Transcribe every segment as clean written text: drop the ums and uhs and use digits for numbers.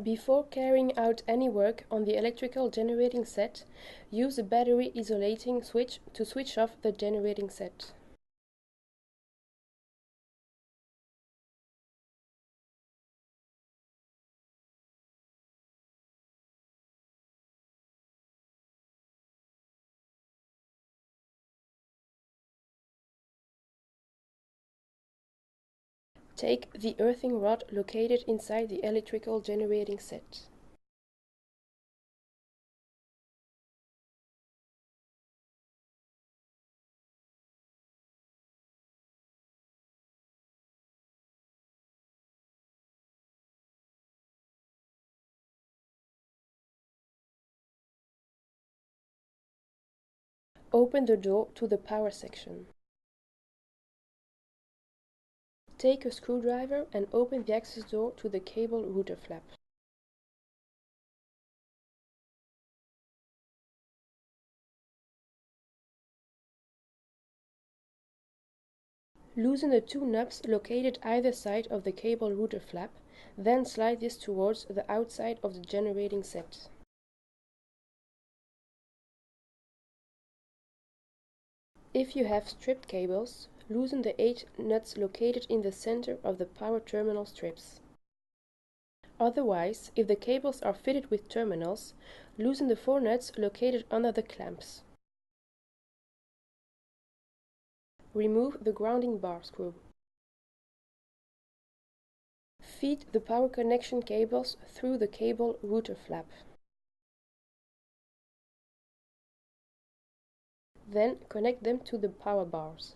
Before carrying out any work on the electrical generating set, use a battery isolating switch to switch off the generating set. Take the earthing rod located inside the electrical generating set. Open the door to the power section. Take a screwdriver and open the access door to the cable router flap. Loosen the two knobs located either side of the cable router flap, then slide this towards the outside of the generating set. If you have stripped cables, loosen the 8 nuts located in the center of the power terminal strips. Otherwise, if the cables are fitted with terminals, loosen the 4 nuts located under the clamps. Remove the grounding bar screw. Feed the power connection cables through the cable router flap. Then connect them to the power bars.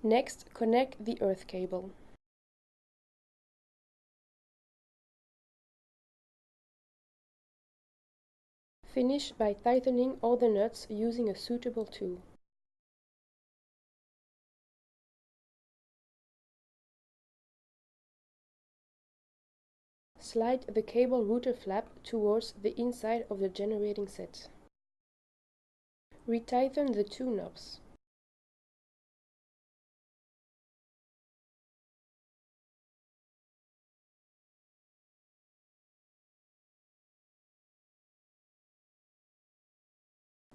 Next, connect the earth cable. Finish by tightening all the nuts using a suitable tool. Slide the cable router flap towards the inside of the generating set. Retighten the 2 knobs.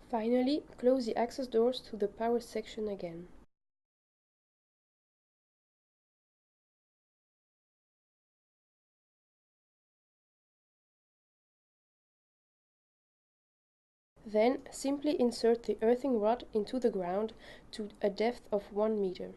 Finally, close the access doors to the power section again. Then simply insert the earthing rod into the ground to a depth of 1 meter.